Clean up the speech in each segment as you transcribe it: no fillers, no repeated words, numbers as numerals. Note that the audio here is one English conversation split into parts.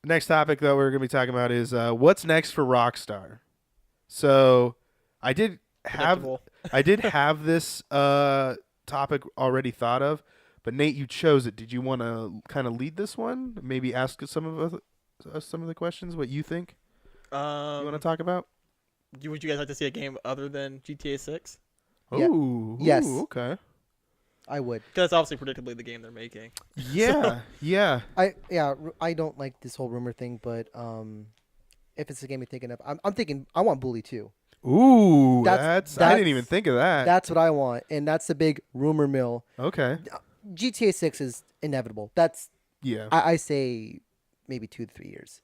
Next topic that we're going to be talking about is what's next for Rockstar. So, I did have Predictable. I did have this topic already thought of, but Nate, you chose it. Did you want to kind of lead this one? Maybe ask us some of the questions. What you think you want to Um, talk about? would you guys like to see a game other than GTA 6? Yeah. Ooh, Yes, okay. I would. Because that's obviously predictably the game they're making. So, Yeah, yeah. I don't like this whole rumor thing, but if it's the game you're thinking of, I'm thinking I want Bully too. Ooh, That's I didn't even that's think of that. that's what I want, and that's the big rumor mill. Okay. GTA 6 is inevitable. That's Yeah. I say maybe 2 to 3 years.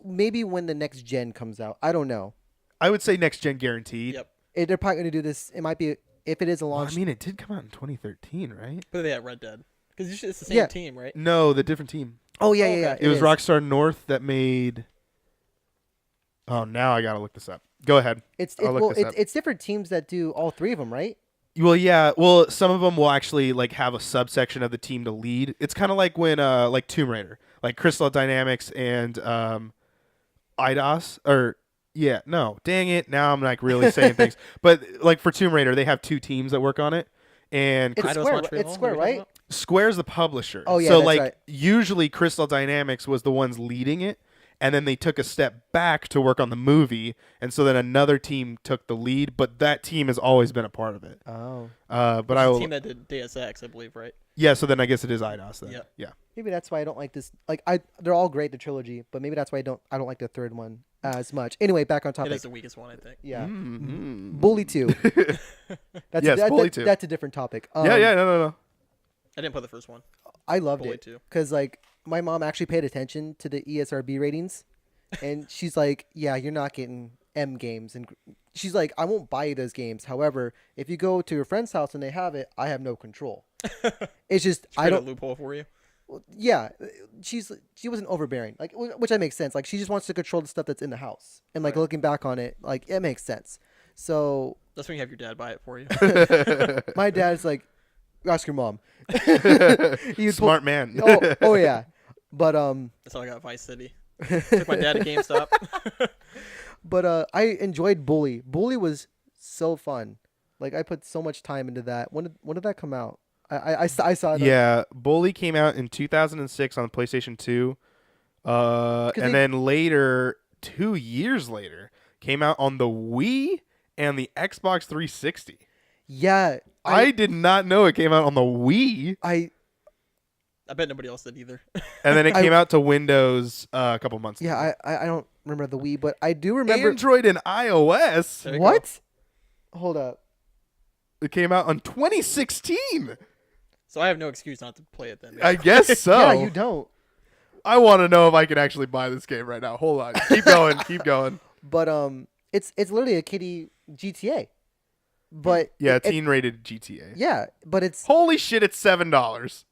Maybe when the next gen comes out. I don't know. I would say next gen guaranteed. yep. They're probably going to do this. It might be if it is a Well, I launch. mean, it did come out in 2013, right? But they have Red Dead. Because it's the same Yeah. team, right? No, the different team. Oh yeah, Oh, yeah, okay. yeah. It was is. Rockstar North that made. Oh, now I gotta look this up. Go ahead. I'll look this up. It's different teams that do all three of them, right? Well, yeah. Well, some of them will actually like have a subsection of the team to lead. It's kind of like when like Tomb Raider, like Crystal Dynamics and IDOS or yeah, no, dang it. Now I'm like really saying things. But like for Tomb Raider, they have two teams that work on it, and It's Eidos Square. Montreal, It's Square, what are you talking right? about? Square's the publisher. Oh, yeah, So that's like right. usually Crystal Dynamics was the ones leading it, and then they took a step back to work on the movie, and so then another team took the lead, but that team has always been a part of it. Oh, But It's I the will. team that did Deus Ex, I believe, right? Yeah, so then I guess it is IDOS then. Yeah. Yeah. maybe that's why I don't like this. Like they're all great, the trilogy, but maybe that's why I don't like the third one as much. Anyway, back on It topic. is the weakest one, I think. Yeah, Mm-hmm. Bully 2. Yes, Bully 2. That's a different topic. Yeah, no. I didn't play the first one. I loved Bully it 2. because like my mom actually paid attention to the ESRB ratings, and she's like, "Yeah, you're not getting M games," and she's like, "I won't buy you those games. However, if you go to your friend's house and they have it, I have no control." It's just I Create a don't. loophole for you. Yeah, she wasn't overbearing, like which that makes sense. Like she just wants to control the stuff that's in the house, and like Right. looking back on it, like it makes sense. So That's when you have your dad buy it for you. my dad's like, ask your mom. He would pull- Smart man. oh yeah, but That's how I got Vice City. Took my dad to GameStop. I enjoyed Bully. Bully was so fun. Like I put so much time into that. When did that come out? I saw it. Yeah, Bully came out in 2006 on PlayStation 2. And then later, 2 years later, came out on the Wii and the Xbox 360. Yeah, I did not know it came out on the Wii, I I bet nobody else did either. and then it I- came out to Windows a couple months. yeah later. I don't remember the Wii, but I do remember Android and iOS. There you go. what? Hold up. It came out on 2016. So I have no excuse not to play it then. I guess so. Yeah, you don't. I want to know if I can actually buy this game right now. Hold on. Keep going. Keep going. But it's literally a kiddie GTA. But Yeah, it- teen rated GTA. yeah, but it's Holy shit! It's $7.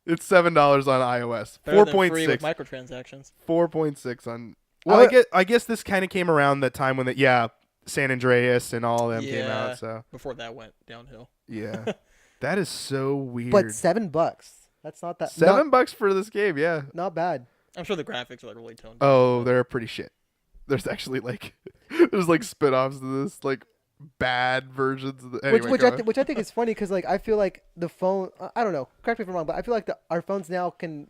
It's $7 on iOS. Better than free with 4.6. microtransactions. 4.6 on. Well, I guess this kind of came around that time when San Andreas and all of them came Yeah. out. So Before that went downhill. yeah, that is so weird. but $7. That's not that $7 for this game. Yeah. not bad. I'm sure the graphics are like really toned down. Oh, they're pretty shit. There's actually like there's like spin-offs to this, like bad versions of the anyway, which go I on. which I think is funny because like I feel like the phone I don't know, correct me if I'm wrong, but I feel like our phones now can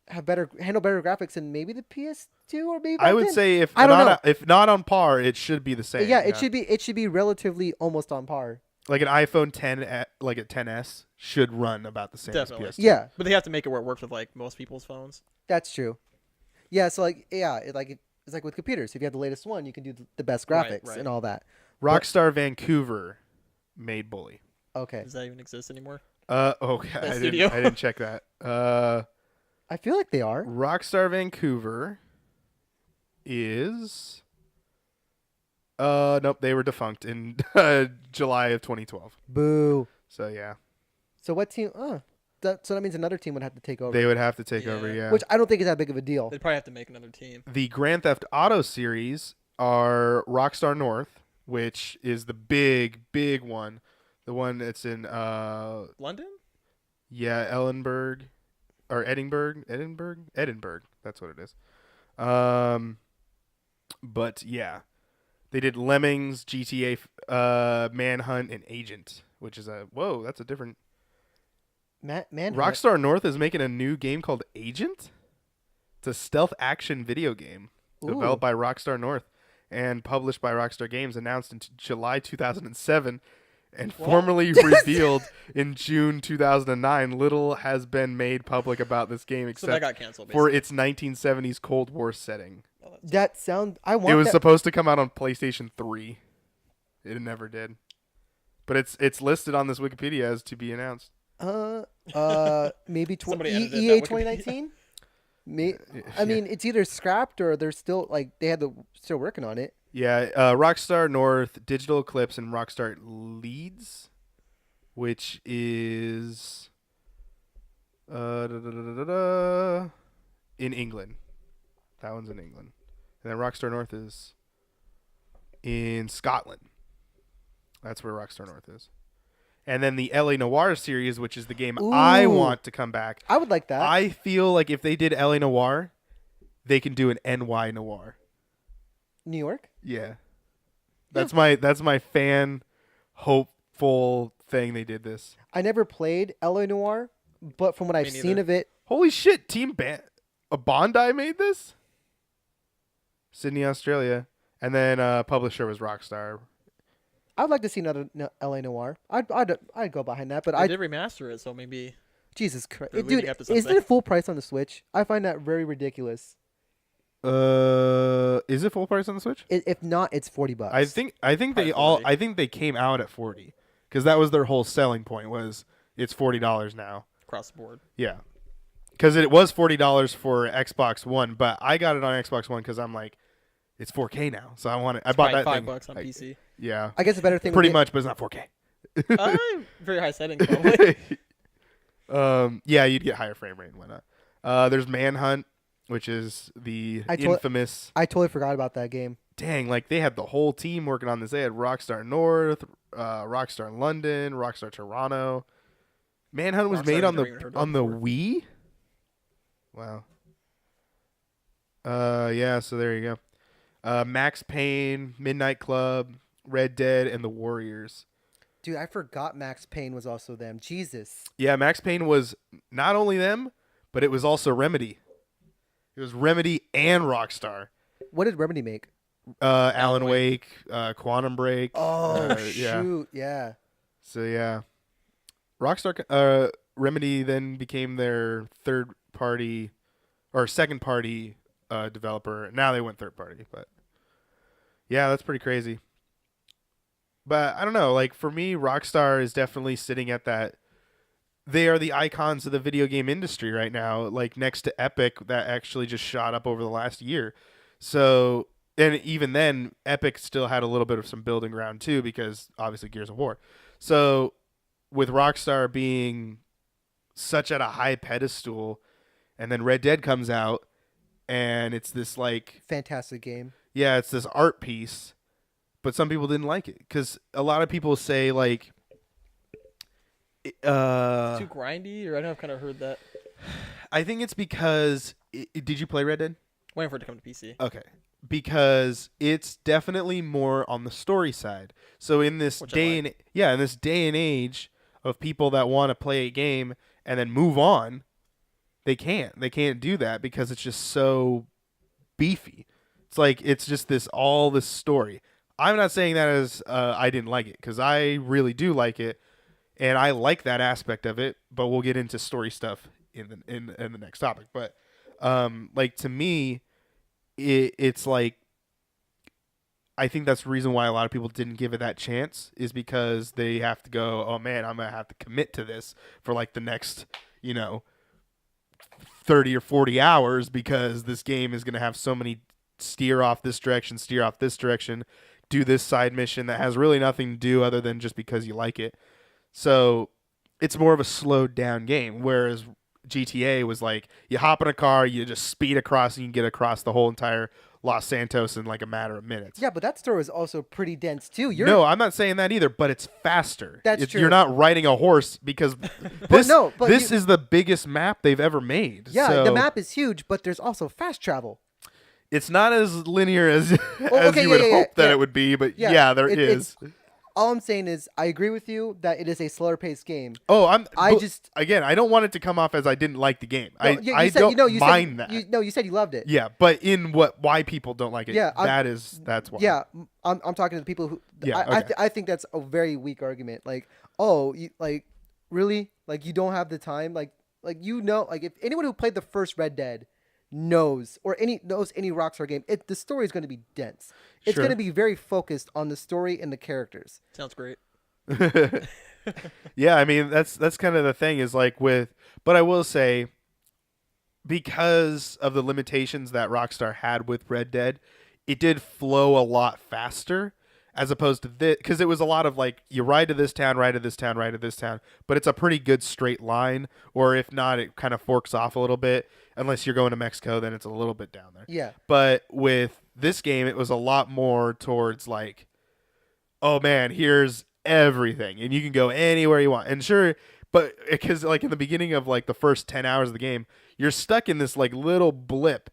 handle better graphics than maybe the PS2 or maybe I back would then. say if I don't not if not on par, it should be the same. yeah, it should be relatively almost on par. like an iPhone 10 like a 10s should run about the same Definitely. as PS2. Yeah, But they have to make it where it works with like most people's phones. that's true. Yeah, so like it's like with computers. If you have the latest one, you can do the best Right, graphics right. and all that. Rockstar Vancouver made Bully. Okay, Does that even exist anymore? Okay, That studio? I didn't check that. I feel like they are. Rockstar Vancouver is nope, they were defunct in July of 2012. Boo. So yeah, So what team? So that means another team would have to take over, they would have to take Yeah. over. Yeah, which I don't think is that big of a deal. They'd probably have to make another team. the Grand Theft Auto series are Rockstar North, which is the big one, the one that's in London? Ellenberg. or Edinburgh. That's what it is. But yeah, they did Lemmings, GTA, Manhunt, and Agent, which is that's a different. Manhunt. Rockstar North is making a new game called Agent. It's a stealth action video game developed Ooh. by Rockstar North and published by Rockstar Games, announced in July 2007 and formally revealed in June 2009. Little has been made public about this game So that except got canceled. for Basically. its 1970s Cold War setting. Oh, That sound. I want. It was that. supposed to come out on PlayStation 3. It never did. But it's listed on this Wikipedia as to be announced. Maybe Somebody edited EA that Wikipedia. 2019. I mean, it's either scrapped or they're still still working on it. Yeah, Rockstar North, Digital Eclipse, and Rockstar Leeds, which is in England. That one's in England. And then Rockstar North is in Scotland. That's where Rockstar North is. And then the LA Noire series, which is the game I Ooh. want to come back. I would like that. I feel like if they did LA Noire, they can do an NY Noire. New York. Yeah. That's my fan hopeful thing they did this. I never played LA Noire, but from what I've seen neither. of it, Holy shit, a Bondi made this? Sydney, Australia. And then publisher was Rockstar. I'd like to see another LA Noire. I'd go behind that, but They did remaster it, so maybe Jesus Christ, They're dude, leading up to isn't something. it full price on the Switch? I find that very ridiculous. Is it full price on the Switch? If not, it's $40. I think Probably 40. I think they came out at 40 cuz that was their whole selling point was it's $40 now. across the board. Yeah. Cuz it was $40 for Xbox One, but I got it on Xbox One cuz I'm like it's 4K now. So I want it. I bought that Probably thing. $5 on PC. Yeah. I guess a better thing. Pretty would much, but it's not 4K. Very high settings, probably. Yeah, you'd get higher frame rate and whatnot. There's Manhunt, which is the infamous. I totally forgot about that game. Dang, like they had the whole team working on this. They had Rockstar North, Rockstar London, Rockstar Toronto. Manhunt was Rockstar made I've on never even heard of the before. Wii. Wow. Yeah. So there you go. Max Payne, Midnight Club, Red Dead, and The Warriors. Dude, I forgot Max Payne was also them. Jesus. Yeah, Max Payne was not only them, but it was also Remedy. It was Remedy and Rockstar. What did Remedy make? Alan Wake, Quantum Break. Oh, yeah. shoot. Yeah. So yeah, Rockstar, Remedy then became their second party developer. Now they went third party, but yeah, that's pretty crazy. But I don't know. Like for me, Rockstar is definitely sitting at that. They are the icons of the video game industry right now. Like next to Epic, that actually just shot up over the last year. So, and even then, Epic still had a little bit of some building ground too, because obviously Gears of War. So, with Rockstar being such at a high pedestal, and then Red Dead comes out, and it's this like, Fantastic game. yeah, it's this art piece. But some people didn't like it because a lot of people say like, Too grindy, or I know I've kind of heard that. I think it's because did you play Red Dead? Waiting for it to come to PC. Okay, because it's definitely more on the story side. So in this Which I day like. in this day and age of people that want to play a game and then move on, they can't. They can't do that because it's just so beefy. It's like it's just this story. I'm not saying that as I didn't like it because I really do like it, and I like that aspect of it. But we'll get into story stuff in the next topic. But like to me, it's like I think that's the reason why a lot of people didn't give it that chance is because they have to go, oh man, I'm gonna have to commit to this for like the next 30 or 40 hours because this game is gonna have so many steer off this direction, do this side mission that has really nothing to do other than just because you like it. So it's more of a slowed down game, whereas GTA was like you hop in a car, you just speed across and you can get across the whole entire Los Santos in like a matter of minutes. Yeah, but that story is also pretty dense too. No, I'm not saying that either, but it's faster. That's true. You're not riding a horse because this is the biggest map they've ever made. Yeah, so the map is huge, but there's also fast travel. it's not as linear as you would hope that it would be, but there is. All I'm saying is I agree with you that it is a slower paced game. Oh, I don't want it to come off as I didn't like the game. No, I don't mind that. You said you loved it. Yeah, but in why people don't like it. Yeah, that's why. Yeah, I'm talking to the people who. Yeah, I think that's a very weak argument. Like, oh, really? Like, you don't have the time? Like if anyone who played the first Red Dead knows any Rockstar game, the story is going to be dense. It's going to be very focused on the story and the characters. Sounds great. Yeah, I mean that's kind of the thing is like but I will say because of the limitations that Rockstar had with Red Dead, it did flow a lot faster as opposed to this, because it was a lot of like you ride to this town, ride to this town, ride to this town, but it's a pretty good straight line, or if not, it kind of forks off a little bit. Unless you're going to Mexico, then it's a little bit down there. Yeah. But with this game, it was a lot more towards like, oh man, here's everything, and you can go anywhere you want. And sure, but because like in the beginning of like the first 10 hours of the game, you're stuck in this like little blip.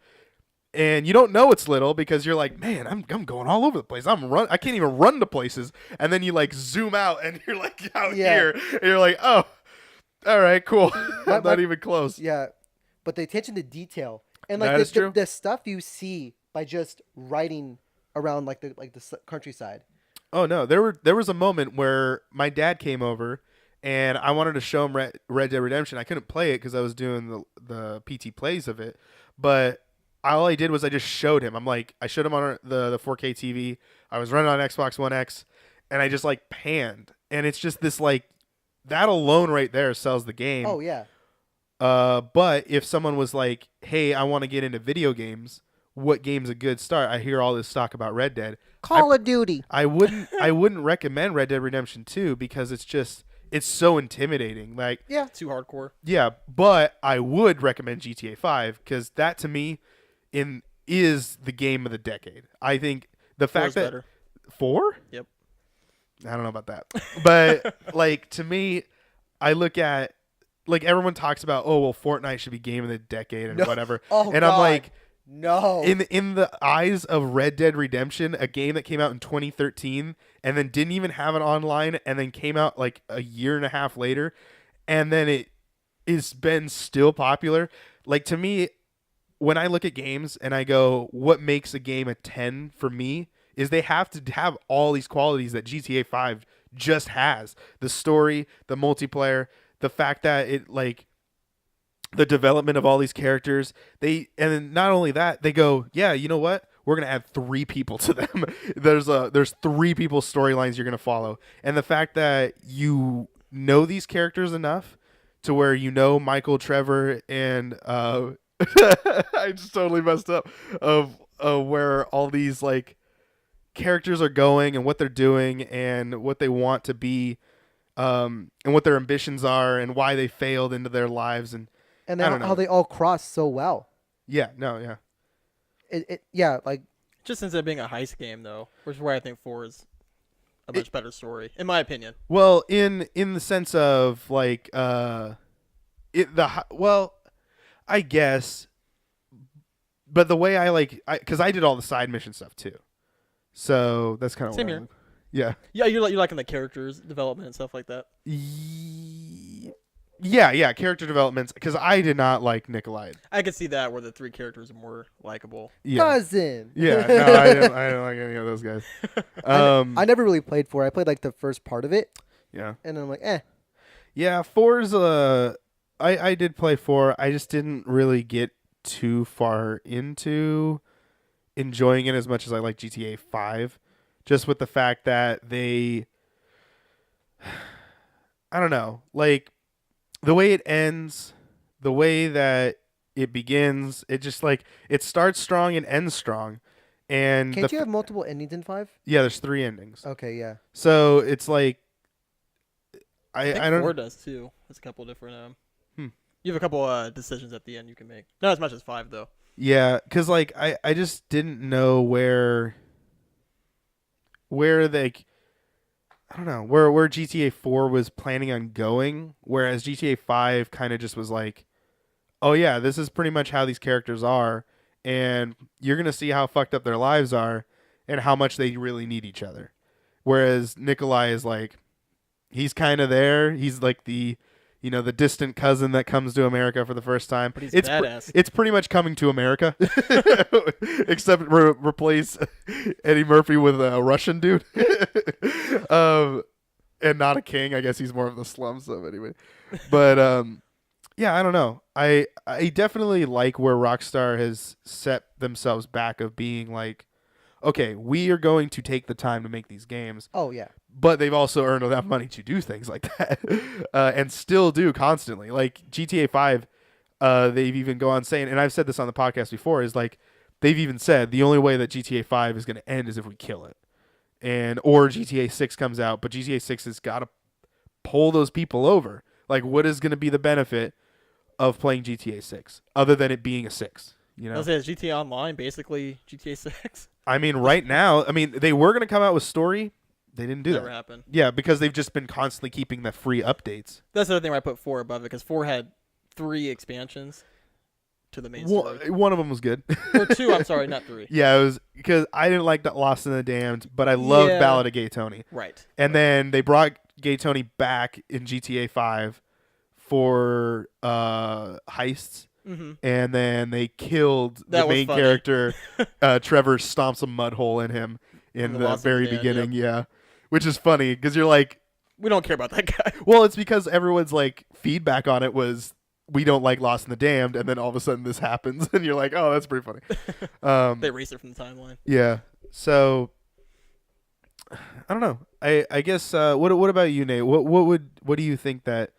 And you don't know it's little because you're like, man, I'm going all over the place. I can't even run to places. And then you like zoom out and you're like out here. And you're like, oh, all right, cool. I'm not even close. Yeah, but the attention to detail and like the stuff you see by just riding around like the countryside. Oh no, there was a moment where my dad came over and I wanted to show him Red Dead Redemption. I couldn't play it because I was doing the PT plays of it, but all I did was I just showed him. I showed him on the 4K TV. I was running on Xbox One X, and I just like panned, and it's just this like that alone right there sells the game. Oh yeah. But if someone was like, "Hey, I want to get into video games. What game's a good start?" I hear all this talk about Red Dead. Call of Duty. I wouldn't recommend Red Dead Redemption 2 because it's so intimidating. Like too hardcore. Yeah, but I would recommend GTA 5 because that to me is the game of the decade. I think the fact that better. 4? Yep. I don't know about that. But like to me, I look at like everyone talks about, oh well, Fortnite should be game of the decade and whatever. Oh, and God. I'm like, no. In the eyes of Red Dead Redemption, a game that came out in 2013 and then didn't even have it online and then came out like a year and a half later, and then it has been still popular. Like to me, when I look at games and I go, what makes a game a 10 for me is they have to have all these qualities that GTA 5 just has. The story, the multiplayer, the fact that it like the development of all these characters. And then not only that, they go, yeah, you know what? We're going to add 3 people to them. There's 3 people's storylines you're going to follow. And the fact that you know these characters enough to where you know Michael, Trevor, and I just totally messed up of where all these like characters are going and what they're doing and what they want to be, and what their ambitions are and why they failed into their lives and how they all cross so well. Yeah, no, yeah. Like just instead of being a heist game though, which is why I think 4 is a much better story in my opinion. Well, in the sense of like I guess, but the way because I did all the side mission stuff too, so that's kind of same here. Yeah, you're liking the characters development and stuff like that. Yeah, character developments because I did not like Nikolai. I could see that where the 3 characters are more likable. Yeah. Cousin. Yeah, no, I didn't like any of those guys. I never really played 4. I played like the first part of it. Yeah, and then I'm like, eh. Yeah, 4's I did play 4. I just didn't really get too far into enjoying it as much as I like GTA 5. Just with the fact that I don't know, like the way it ends, the way that it begins, it just like it starts strong and ends strong. And can't you have multiple endings in 5? Yeah, there's 3 endings. Okay, yeah. So it's like I think 4 does too. There's a couple different You have a couple decisions at the end you can make. Not as much as 5 though. Yeah, because like I just didn't know where they I don't know where GTA 4 was planning on going, whereas GTA 5 kind of just was like, oh yeah, this is pretty much how these characters are, and you're gonna see how fucked up their lives are, and how much they really need each other. Whereas Nikolai is like, he's kind of there. He's like the distant cousin that comes to America for the first time. But he's It's badass. it's pretty much coming to America, except replace Eddie Murphy with a Russian dude, and not a king. I guess he's more of the slums, so anyway. But yeah, I don't know. I definitely like where Rockstar has set themselves back of being like, okay, we are going to take the time to make these games, Oh yeah. but they've also earned enough money to do things like that, and still do constantly. Like GTA 5, they've even go on saying, and I've said this on the podcast before, is like they've even said the only way that GTA 5 is going to end is if we kill it, and or GTA 6 comes out, but GTA 6 has got to pull those people over. Like, what is going to be the benefit of playing GTA 6 other than it being a 6? You I know, was saying, is GTA Online basically GTA 6? I mean, right now, I mean, they were going to come out with story. They didn't do Never that. happened. Yeah, because they've just been constantly keeping the free updates. That's the other thing where I put 4 above it, because 4 had 3 expansions to the main Well, story. one of them was good. Or 2, I'm sorry, not 3. Yeah, it was because I didn't like that Lost in the Damned, but I loved Yeah. Ballad of Gay Tony. Right. And then they brought Gay Tony back in GTA 5 for heists. Mm-hmm. And then they killed That the was main funny. character. Trevor stomps a mud hole in him in the the Lost in very the Damned, beginning. Yeah, which is funny because you're like, We don't care about that guy. well, it's because everyone's like feedback on it was we don't like Lost in the Damned, and then all of a sudden this happens, and you're like, oh, that's pretty funny. They erased it from the timeline. Yeah. So I don't know. I guess what about you, Nate? What do you think that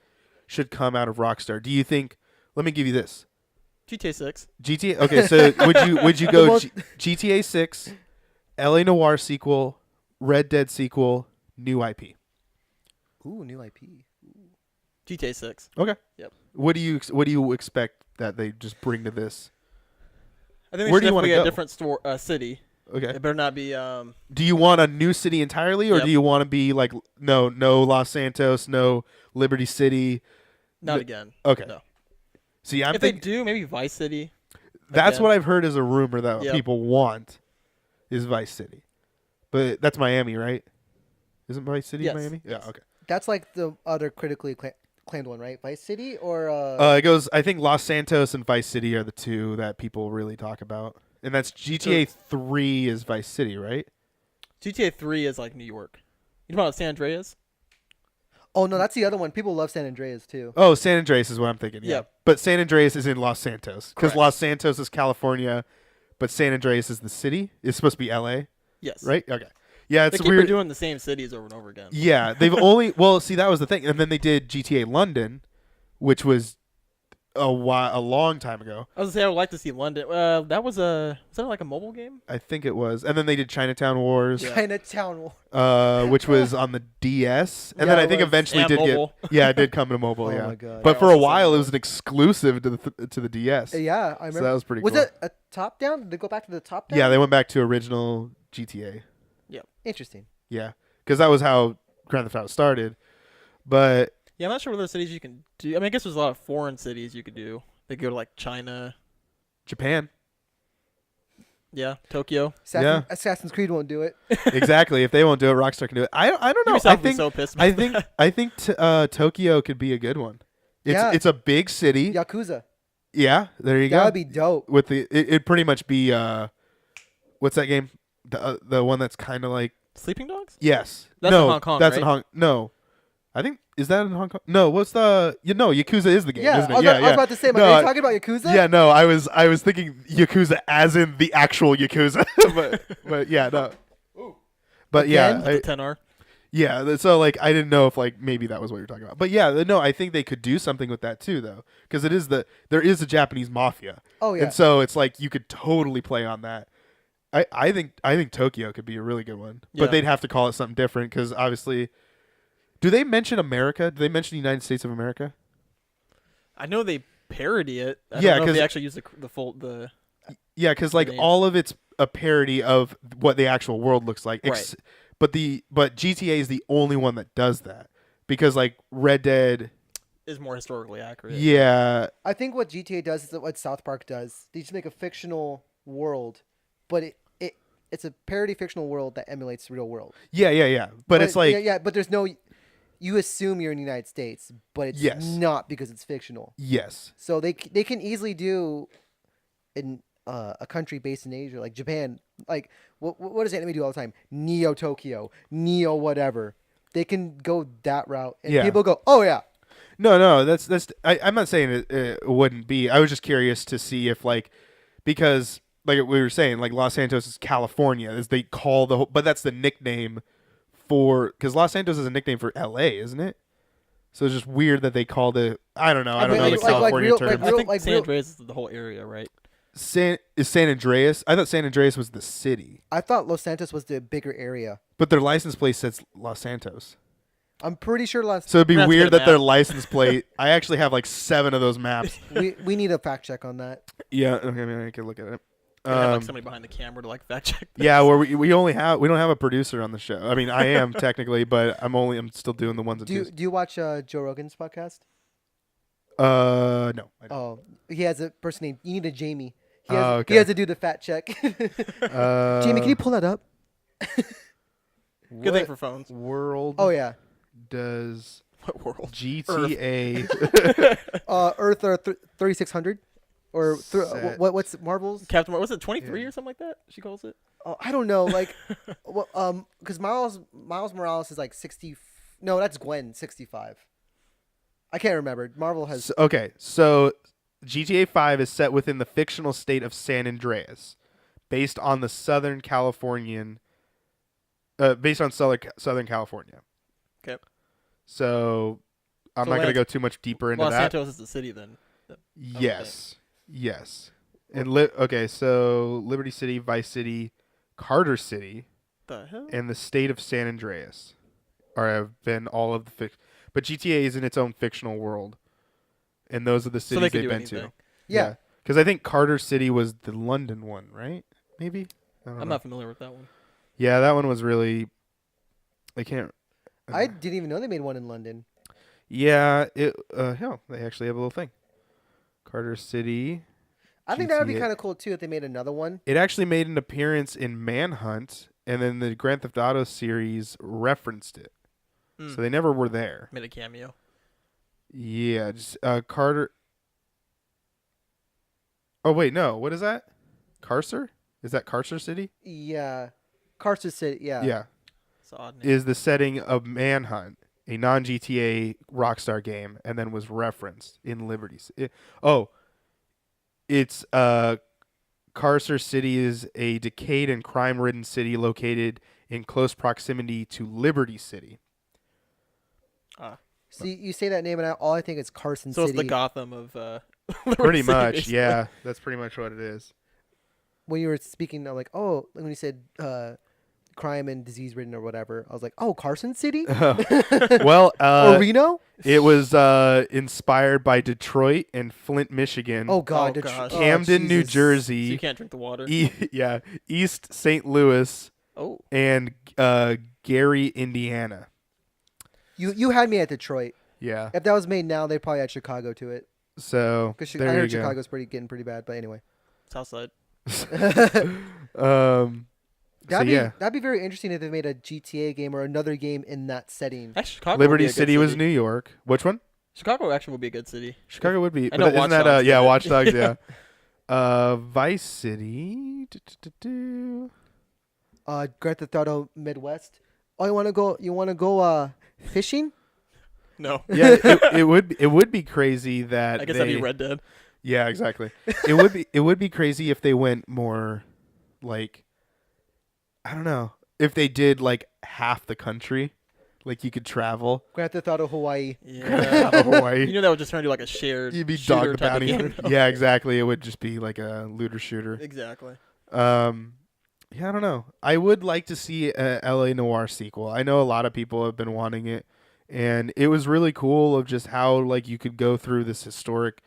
should come out of Rockstar? Do you think? Let me give you this. GTA 6. GTA. Okay, so would you go Well- GTA 6, LA Noire sequel, Red Dead sequel, new IP? Ooh, new IP. GTA 6. Okay. Yep. What do you expect that they just bring to this? I think Where they do you should wanna definitely go? a different city. Okay. It better not be Do you want a new city entirely, or Yep. do you want to be like no Los Santos, no Liberty City? not No- again. Okay. No. See, I'm If they thinking do, maybe Vice City. that's again. what I've heard is a rumor that Yep. people want is Vice City, but that's Miami, right? Isn't Vice City Yes. Miami? Yeah. Yes. Okay. That's like the other critically claimed one, right? Vice City or It goes. I think Los Santos and Vice City are the two that people really talk about, and that's GTA 3 is Vice City, right? GTA 3 is like New York. You know about San Andreas? Oh no, that's the other one. People love San Andreas too. Oh, San Andreas is what I'm thinking. Yeah. Yep. But San Andreas is in Los Santos because Correct. Los Santos is California, but San Andreas is the city. It's supposed to be LA, Yes. right? Okay. Yeah, They it's keep weird. doing the same cities over and over again. Yeah, they've only see that was the thing, and then they did GTA London, which was a long time ago. I was gonna say I would like to see London. That was that like a mobile game? I think it was, and then they did Chinatown Wars, Yeah. Chinatown War. which was on the DS, and Yeah, then I it think was. eventually And did mobile. it did come to mobile. Oh Yeah, my god. but I for a also while saw it was an exclusive to the DS. Yeah, I remember. So that was pretty Was cool. it a top down? Did they go back to the top down? Yeah, they went back to original GTA. Interesting. Yeah, because that was how Grand Theft Auto started. But Yeah, I'm not sure what other cities you can do. I mean, I guess there's a lot of foreign cities you could do. They go to like China. Japan, Yeah, Tokyo. Assassin's Creed won't do it. exactly. If they won't do it, Rockstar can do it. I don't know. Ubisoft I would be think so pissed. I about think that. I think Tokyo could be a good one. Yeah. It's a big city. Yakuza. Yeah, there you That go. would be dope. With it'd pretty much be what's that game? The one that's kind of like Sleeping Dogs. yes. That's no, in Hong Kong, That's in right? Hong. No, I think is that in Hong Kong? No, what's the Yakuza is the game, Yeah, isn't it? I was about to say, No, are you talking about Yakuza? Yeah, no, I was thinking Yakuza as in the actual Yakuza, but yeah, no. But yeah, Again? The 10R. yeah. So like, I didn't know if like maybe that was what you're talking about. But yeah, no, I think they could do something with that too, though, because there is a Japanese mafia, Oh yeah. and so it's like you could totally play on that. I think Tokyo could be a really good one, Yeah. but they'd have to call it something different because obviously, do they mention America? Do they mention the United States of America? I know they parody it. I Yeah, don't know if 'cause- they actually use the full the Yeah, because like name. all of it's a parody of what the actual world looks like. Right. But GTA is the only one that does that because like Red Dead. Is more historically accurate. Yeah, I think what GTA does is what South Park does. They just make a fictional world, but it's a parody fictional world that emulates the real world. yeah. But it's like yeah, but there's no. You assume you're in the United States, but it's Yes. not because it's fictional. yes, So they can easily do in a country based in Asia, like Japan. Like what does anime do all the time? Neo Tokyo, Neo whatever. They can go that route, and Yeah. people go, "Oh yeah, no. That's. I'm not saying it wouldn't be. I was just curious to see if like because like we were saying like Los Santos is California as they call the whole, but that's the nickname for because Los Santos is a nickname for L.A. isn't it? So it's just weird that they called it. I don't know. I don't mean, know the like California real- term. like I think like San real- Andreas is the whole area, right? San Andreas. I thought San Andreas was the city, I thought Los Santos was the bigger area." but their license plate says Los Santos. I'm pretty sure So it'd be We're gonna have to weird get a that their map. license plate. I actually have like 7 of those maps. we need a fact check on that. Yeah, okay, I mean, I can look at it. They have like somebody behind the camera to like fact check. This. Yeah, where we don't have a producer on the show. I mean, I am technically, but I'm still doing the ones and twos. Do you watch Joe Rogan's podcast? No. I don't. Oh, he has a person named. You need a Jamie. He Oh, has, okay. he has to do the fact check. Jamie, can you pull that up? Good thing What for phones. world Oh yeah, does What world? GTA Earth 3600, or Set. what's Marvel's? Captain Marvel, was it 23 Yeah. or something like that? She calls it. I don't know, like, because Miles Morales is like 60. No, that's Gwen 65. I can't remember. Marvel has. So GTA 5 is set within the fictional state of San Andreas, based on the Southern California. Okay. So I'm So not going to Lance- go too much deeper into Los that. Santos is the city then. Yes. And so Liberty City, Vice City, Carter City, The hell? and the state of San Andreas have been all of the but GTA is in its own fictional world, and those are the So cities they can they've do been to. anything. Yeah. Because I think Carter City was the London one, right? Maybe. I don't I'm know. not familiar with that one. Yeah, that one was really. I can't. I didn't even know they made one in London. Yeah, hell, they actually have a little thing. Carter City. I think that would be GTA. kind of cool too if they made another one. It actually made an appearance in Manhunt, and then the Grand Theft Auto series referenced it. Mm. So they never were there. Made a cameo. Yeah, just Carter. Oh wait, no. What is that? Carcer? Is that Carcer City? Yeah, Carcer City. Yeah. Yeah. It's an odd name. Is the setting of Manhunt, a non-GTA Rockstar game, and then was referenced in Liberty. It's Carcer City is a decayed and crime-ridden city located in close proximity to Liberty City. See, you say that name, and all I think is Carson So City. it's the Gotham of Pretty Liberty City, much, basically. yeah. That's pretty much what it is. When you were speaking, I'm like, oh, when you said crime and disease ridden or whatever, I was like, oh, Carson City Well, or Reno? it was inspired by Detroit and Flint, Michigan. Oh God, Oh, gosh. Camden, New Jesus. So you Jersey. can't drink the water. Yeah, East St. Louis Oh, and Gary, Indiana. You had me at Detroit. Yeah. If that was made now, they'd probably add Chicago to it So because I there heard you go. Chicago's getting pretty bad. But anyway, Southside. that'd be very interesting if they made a GTA game or another game in that setting. Actually, Chicago would Liberty be a good City was city. New York. Which one? Chicago actually would be a good city. Chicago would be. I but know isn't Watch that Dogs did yeah, it. Watch Dogs, Yeah. yeah. Vice City. Grand Theft Auto Midwest. Oh, you want to go fishing? No. Yeah, it would be crazy that I guess they, that'd be Red Dead. Yeah, exactly. it would be crazy if they went more like I don't know, if they did like half the country, like you could travel. Grand Theft Auto Hawaii. Yeah. Out of Hawaii. You know that would just turn into like a shared You'd be shooter dog type of bounty game, hunter. though. Yeah, exactly. It would just be like a looter shooter. Exactly. Yeah, I don't know. I would like to see a LA Noire sequel. I know a lot of people have been wanting it, and it was really cool of just how like you could go through this historic.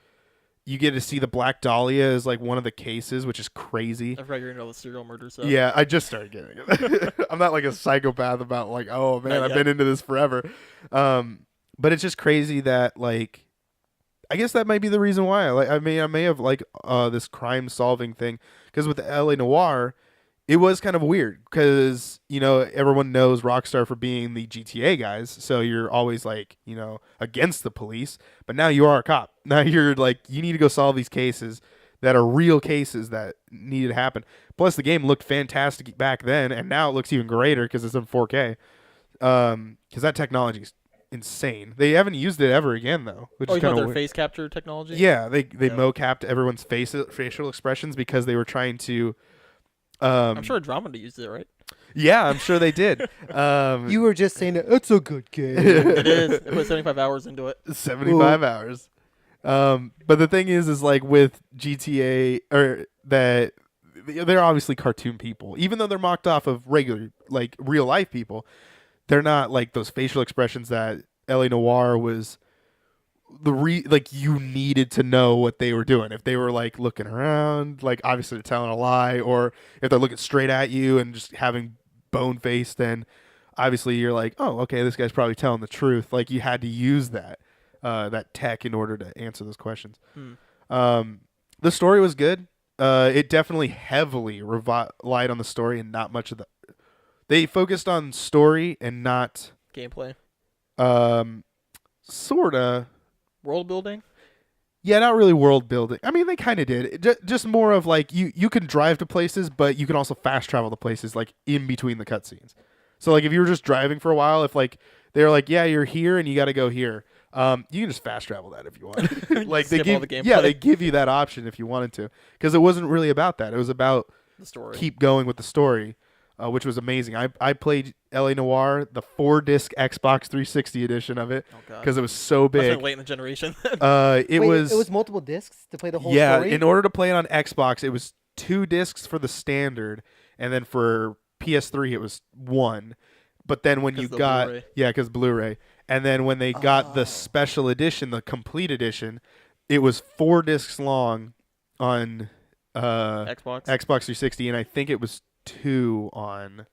You get to see the Black Dahlia as like one of the cases, which is crazy. I forgot you're into all the serial murder stuff. Yeah, I just started getting it. I'm not like a psychopath about like, oh man, Not I've yet. been into this forever. But it's just crazy that like, I guess that might be the reason why. Like, I may have like this crime solving thing because with LA Noire, it was kind of weird because everyone knows Rockstar for being the GTA guys, so you're always like against the police. But now you are a cop. Now you're like you need to go solve these cases that are real cases that needed to happen. Plus the game looked fantastic back then, and now it looks even greater because it's in 4K. Because that technology is insane. They haven't used it ever again though, which Oh, is you kind got of their weird. face capture technology? Yeah, they Yeah. mocapped everyone's facial expressions because they were trying to. I'm sure Andromeda used it, right? Yeah, I'm sure they did. You were just saying it's a good game. It is. They put 75 hours into it. 75 hours. But the thing is like with GTA or that they're obviously cartoon people, even though they're mocked off of regular like real life people. They're not like those facial expressions that LA Noire was. Like you needed to know what they were doing. If they were like looking around, like obviously they're telling a lie, or if they're looking straight at you and just having bone face, then obviously you're like, oh, okay, this guy's probably telling the truth. Like you had to use that tech in order to answer those questions. The story was good. It definitely heavily relied on the story and not much of the. They focused on story and not Gameplay. sorta. World building? Yeah, not really world building. I mean, they kind of did. Just more of like you can drive to places, but you can also fast travel to places like in between the cutscenes. So like if you were just driving for a while, if like they're like, yeah, you're here and you got to go here, you can just fast travel that if you want. Like they Skip all give, the yeah, gameplay. they give you that option if you wanted to, because it wasn't really about that. It was about The story. keep going with the story, which was amazing. I played LA Noire, the 4-disc Xbox 360 edition of it, Oh, God. because it was so Must have big. been late in the generation. It Wait, was it was multiple discs to play the whole yeah, story. in order to play it on Xbox, it was 2 discs for the standard, and then for PS3 it was 1. But then when 'Cause you the got Blu-ray. because Blu-ray, and then when they got the special edition, the complete edition, it was 4 discs long on Xbox. Xbox 360, and I think it was 2 on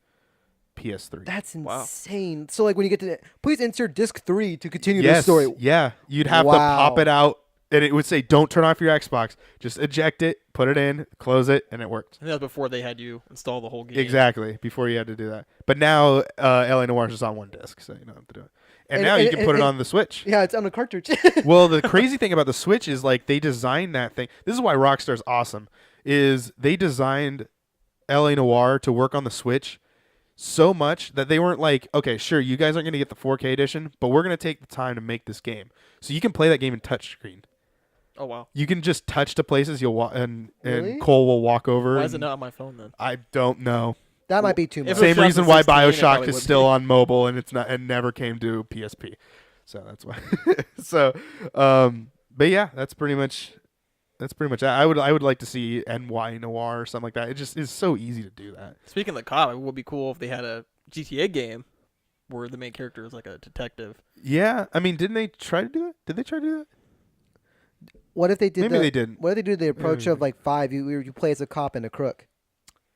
PS3. That's Wow. insane. So like when you get to please insert disc 3 to continue the Yes, story. yeah, you'd have to pop Wow. it out, and it would say, "Don't turn off your Xbox. Just eject it, put it in, close it, and it worked." I think that was before they had you install the whole game. Exactly, before you had to do that. But now LA Noire is just on 1 disc, so you don't have to do it. And now you can put it on the Switch. Yeah, it's on a cartridge. Well, the crazy thing about the Switch is like they designed that thing. This is why Rockstar's awesome. Is they designed LA Noire to work on the Switch so much that they weren't like, okay, sure, you guys aren't going to get the 4K edition, but we're going to take the time to make this game. So you can play that game in touchscreen. Oh, wow. You can just touch to places you'll walk, Really? and Cole will walk over. Why is it and not on my phone then? I don't know. That might be too much. If it Same was reason why 2016, it BioShock probably is would still be. on mobile and it's not and never came to PSP. So that's why. So, but yeah, that's pretty much it. I would like to see NY Noir or something like that. It just is so easy to do that. Speaking of the cop, it would be cool if they had a GTA game where the main character is like a detective. Yeah, I mean, didn't they try to do it? Did they try to do that? What if they did? Maybe they didn't. What if they do the approach Maybe. of like 5? You play as a cop and a crook.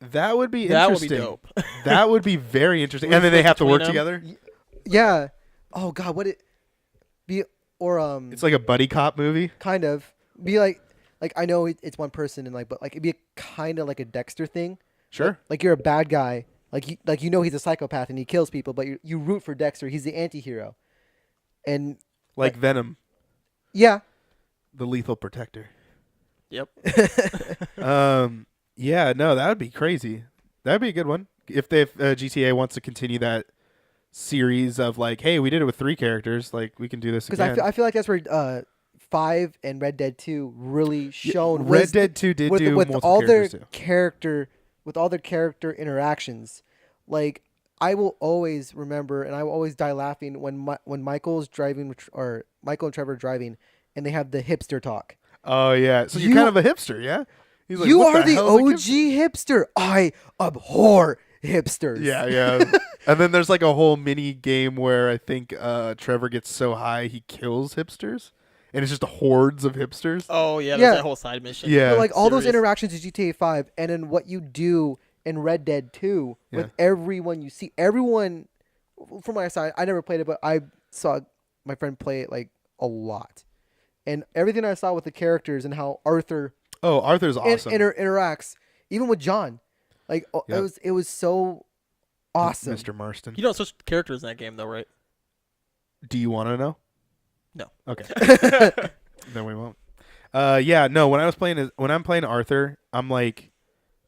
That would be That would interesting. be dope. That would be very interesting. Would And then you they flip have to work between them? together. Yeah. Oh God, what it be or It's like a buddy cop movie. kind of be like I know it's one person and like but like it'd be kind of like a Dexter thing. Sure. Like you're a bad guy. Like you know he's a psychopath and he kills people, but you root for Dexter. He's the anti-hero. And Like Venom, yeah, the lethal protector. Yep. Yeah, no, that would be crazy. That'd be a good one. If GTA wants to continue that series of like, hey, we did it with 3 characters, like we can do this because again. I feel like that's where 5 and Red Dead 2 really shone. Red was Dead 2 did with, do with multiple all their characters too. with all their character interactions. Like I will always remember, and I will always die laughing when Michael's driving or Michael and Trevor are driving, and they have the hipster talk. Oh yeah, so you're You- kind of a hipster, yeah? He's like, You "What are the hell is a OG hipster. I abhor hipsters. Yeah, yeah. And then there's like a whole mini game where I think Trevor gets so high he kills hipsters, and it's just hordes of hipsters. Oh yeah, Yeah. there's that whole side mission. Yeah. But, like all those Series. interactions in GTA 5, and then what you do in Red Dead 2 with everyone you see. Everyone, from my side, I never played it, but I saw my friend play it like a lot, and everything I saw with the characters and how Arthur Oh, Arthur's awesome. interacts, even with John, like Yep. it was so awesome. Mr. Marston. You don't switch characters in that game though, right? Do you want to know? No. Okay. Then we won't. Yeah, no. When I'm playing Arthur, I'm like,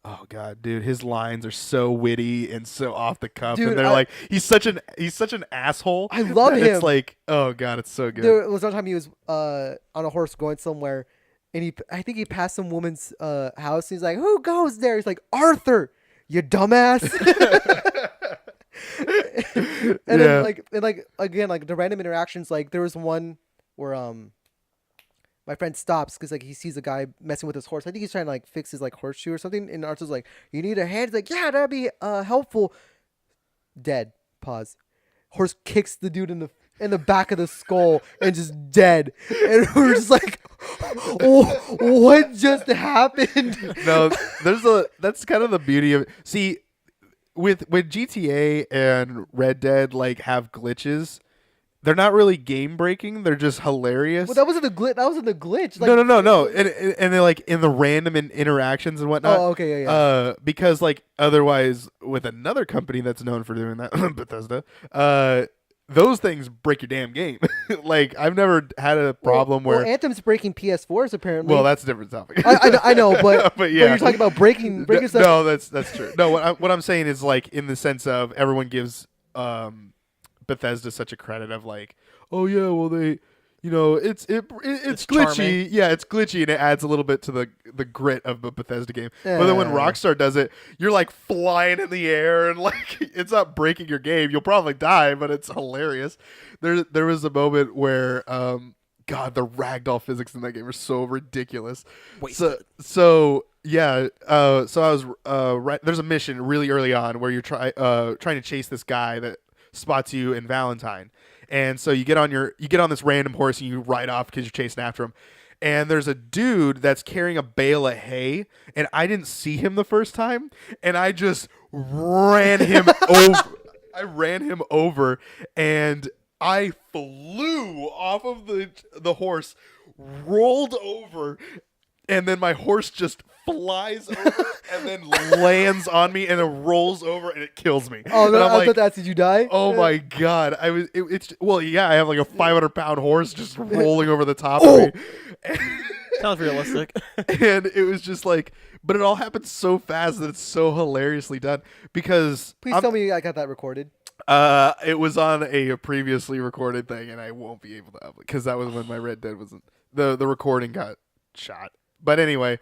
oh god, dude, his lines are so witty and so off the cuff, Dude, and they're like, he's such an asshole. I love him. It's like, oh god, it's so good. There was one time he was on a horse going somewhere, and I think he passed some woman's house. And he's like, "Who goes there?" He's like, "Arthur, you dumbass." And then like again, like the random interactions. Like there was one where my friend stops because like he sees a guy messing with his horse. I think he's trying to like fix his like horseshoe or something. And Arthur's like, "You need a hand?" He's like, "Yeah, that'd be helpful." Dead. Pause. Horse kicks the dude in the back of the skull and just dead. And we're just like, what just happened? No, that's kind of the beauty of see with GTA and Red Dead like have glitches. They're not really game breaking. They're just hilarious. Well, that wasn't the glitch. That wasn't the glitch. Like, No. And they're like in the random interactions and whatnot. Oh, okay, yeah. Because like otherwise, with another company that's known for doing that, Bethesda, those things break your damn game. Like I've never had a problem where. Well, Anthem's breaking PS4s apparently. Well, that's a different topic. I know, but but yeah, you're talking about breaking stuff. No, that's true. No, what I'm saying is like in the sense of everyone gives Bethesda such a credit of like, oh yeah, well they, you know, it's glitchy. charming. Yeah, it's glitchy and it adds a little bit to the grit of a Bethesda game. But then when Rockstar does it, you're like flying in the air and like it's not breaking your game. You'll probably die, but it's hilarious. There was a moment where God, the ragdoll physics in that game are so ridiculous. So yeah, so I was there's a mission really early on where you're trying to chase this guy that spots you in Valentine, and so you get on this random horse and you ride off because you're chasing after him, and there's a dude that's carrying a bale of hay, and I didn't see him the first time, and I just ran him over. I ran him over, and I flew off of the horse, rolled over, and then my horse just flies over and then lands on me and then rolls over and it kills me. Oh, and I thought that's did you die? Oh my god! Well, yeah. I have like a 500-pound horse just rolling over the top of me. Sounds realistic. And it was just like, but it all happened so fast that it's so hilariously done because. Please tell me I got that recorded. It was on a previously recorded thing, and I won't be able to upload because that was when my Red Dead wasn't the recording got shot. But anyway,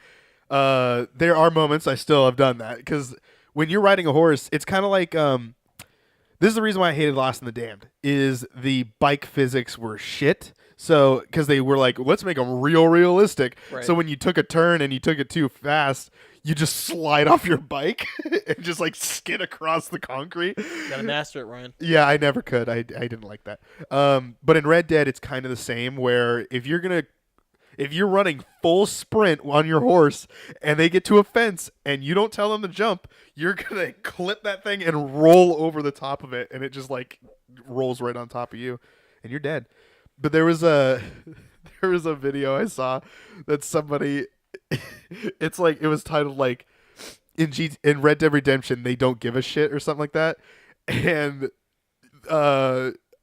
there are moments I still have done that because when you're riding a horse, it's kind of like this is the reason why I hated Lost in the Damned is the bike physics were shit. So because they were like, let's make them realistic. Right. So when you took a turn and you took it too fast, you just slide off your bike and just like skid across the concrete. Gotta master it, Ryan. Yeah, I never could. I didn't like that. But in Red Dead, it's kind of the same where if you're running full sprint on your horse and they get to a fence and you don't tell them to jump, you're going to clip that thing and roll over the top of it. And it just like rolls right on top of you and you're dead. But there was a video I saw that somebody, it's like, it was titled like in Red Dead Redemption, they don't give a shit or something like that. And,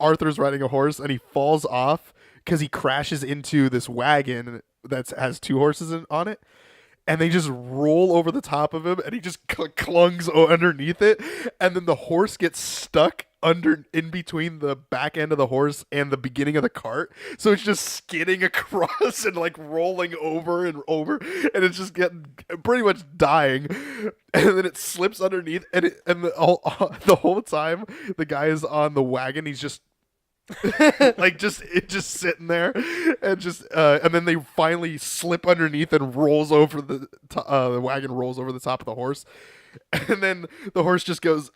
Arthur's riding a horse and he falls off because he crashes into this wagon that has two horses on it, and they just roll over the top of him, and he just clungs underneath it, and then the horse gets stuck in between the back end of the horse and the beginning of the cart, so it's just skidding across and like rolling over and over, and it's just getting pretty much dying, and then it slips underneath, and the whole time the guy is on the wagon, he's just like just sitting there and just and then they finally slip underneath and rolls over the wagon rolls over the top of the horse, and then the horse just goes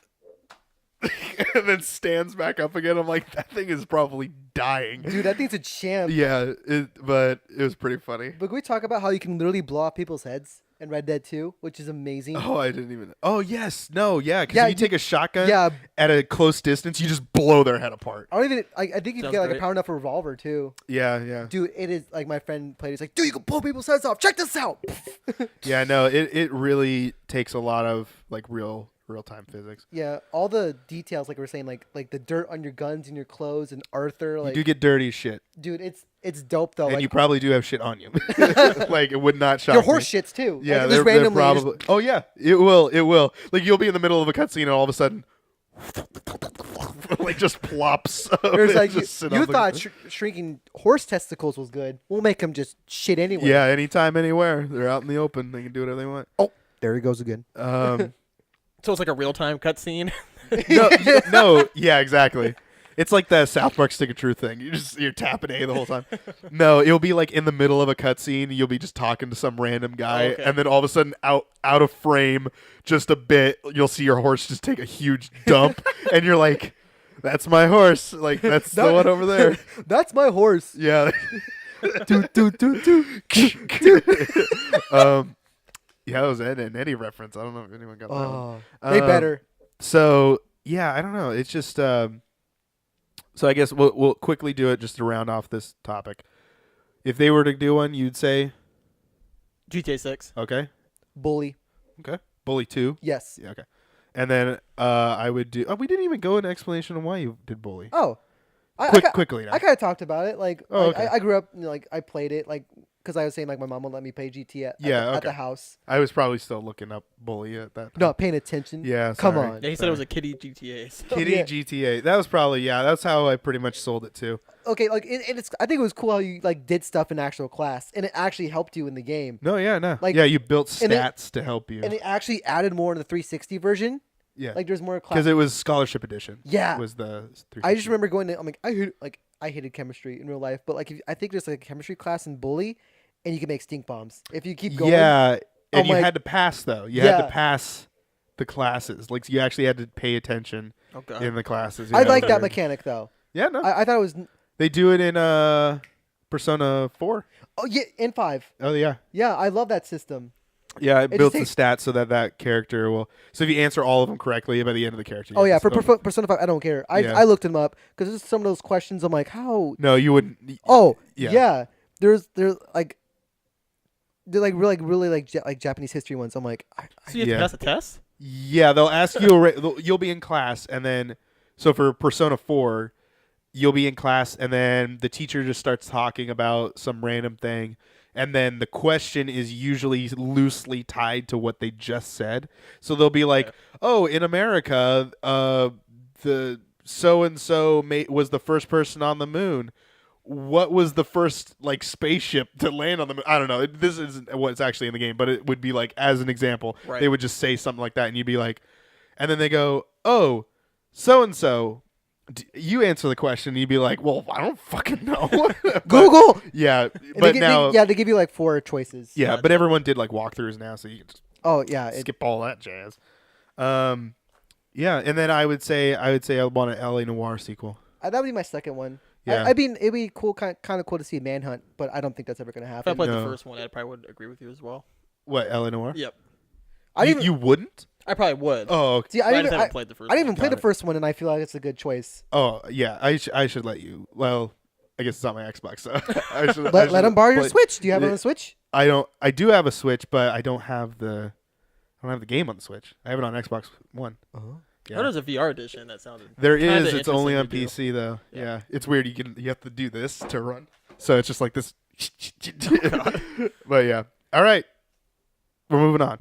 and then stands back up again. I'm like, that thing is probably dying. Dude, that thing's a champ. Yeah, but it was pretty funny. But can we talk about how you can literally blow off people's heads in Red Dead 2, which is amazing? Oh, I didn't even. Oh, yes. No, yeah. Because Yeah, if you take a shotgun Yeah, at a close distance, you just blow their head apart. I don't even. I think you can Sounds get like great. a power enough revolver too. Yeah, yeah. Dude, it is like my friend played. He's like, dude, you can blow people's heads off. Check this out. Yeah, no, it really takes a lot of like real time physics. Yeah, all the details, like we we're saying, like the dirt on your guns and your clothes and Arthur, You like, do get dirty as shit. dude, it's dope though. And Like you probably do have shit on you. Like, it would not shock your me. horse shits too. Yeah, like, they're just randomly. just- probably. Oh yeah, it will. Like you'll be in the middle of a cutscene and all of a sudden, like just plops. There's like just sit you on the- thought shrinking horse testicles was good. We'll make them just shit anyway. Yeah, anytime, anywhere. They're out in the open. They can do whatever they want. Oh, there he goes again. So it's like a real time cutscene. No, yeah, exactly. It's like the South Park Stick of Truth thing. You're tapping A the whole time. No, it'll be like in the middle of a cutscene. You'll be just talking to some random guy, Okay. and then all of a sudden, out of frame, just a bit, you'll see your horse just take a huge dump, and you're like, "That's my horse." Like that's the one over there. That's my horse. Yeah. Doot, doot, doot, doot. Yeah, that was an Eddie reference. I don't know if anyone got that one. Oh, they Um, better. So yeah, I don't know. It's just so I guess we'll quickly do it just to round off this topic. If they were to do one, you'd say GTA 6. okay, Bully. Bully 2. Yes. Yeah, okay, and then I would do. Oh, we didn't even go into explanation on why you did Bully. Oh, Quickly now. I kind of talked about it. Like, Oh, like, okay. I grew up, like, I played it, like, because I was saying, like, my mom would let me play GT at Yeah, the okay. house. I was probably still looking up Bully at that time. Not paying attention. Yeah, Come sorry. on. Yeah, he said it was a kiddie GTA. So. Kitty Yeah. GTA. That was probably that's how I pretty much sold it too. Okay, like, and it's. I think it was cool how you, like, did stuff in actual class, and it actually helped you in the game. No, yeah, no. Like- Yeah, you built and it- stats to help you. And it actually added more in the 360 version. Yeah. Like, there's more class. Because it was scholarship edition. Yeah. Was the 360. I just remember going to. I'm like, I hated chemistry in real life, but like, I think there's like a chemistry class in Bully, and you can make stink bombs if you keep going. Yeah, and I'm you like- had to pass though. You had Yeah. to pass the classes. Like you actually had to pay attention Okay. in the classes. I Yeah, like it was that weird. mechanic though. Yeah, no. I thought it was. They do it in Persona 4. Oh yeah, in 5. Oh yeah. Yeah, I love that system. Yeah, it just builds the takes- stats so that character will. So if you answer all of them correctly by the end of the character. Oh you yeah, can for still- Persona 5, I don't care. I Yeah. I looked them up because there's some of those questions. I'm like, how? No, you wouldn't. Oh Yeah. yeah, there's like. They're like really like Japanese history ones. I'm like, So you have Yeah. to pass a test? Yeah, they'll ask you. You'll be in class, and then so for Persona 4, you'll be in class, and then the teacher just starts talking about some random thing, and then the question is usually loosely tied to what they just said. So they'll be like, "Oh, in America, the so and so was the first person on the moon. What was the first like spaceship to land on the moon?" I don't know. This isn't what's actually in the game, but it would be like as an example, Right. they would just say something like that, and you'd be like, and then they go, "Oh, so and so." You answer the question, and you'd be like, "Well, I don't fucking know." But- Google. Yeah, And but now, they give you like 4 choices. yeah, Gotcha. but everyone did like walkthroughs now, so you can just Oh yeah. skip all that jazz. Yeah, and then I would say I want an LA Noire sequel. That would be my second one. Yeah. I mean, it'd be cool, kind of cool to see Manhunt, but I don't think that's ever gonna If I happen. played No. the first one, I probably would agree with you as well. What, LA Noire? Yep. I didn't. You wouldn't? I probably would. Oh, okay. See, But I just haven't played the first I didn't one. even play Got the it. first one, and I feel like it's a good choice. Oh, yeah. I should let you. Well, I guess it's on my Xbox, so I should Let him borrow your play- Switch. Do you have it on Yeah. the Switch? I don't. I do have a Switch, but I don't have the game on the Switch. I have it on Xbox One. Uh-huh. I heard there's a VR edition that sounded. There kinda is. It's only on interesting PC though. Yeah. Yeah. It's weird. You have to do this to run. So it's just like this. But yeah. All right. We're moving on.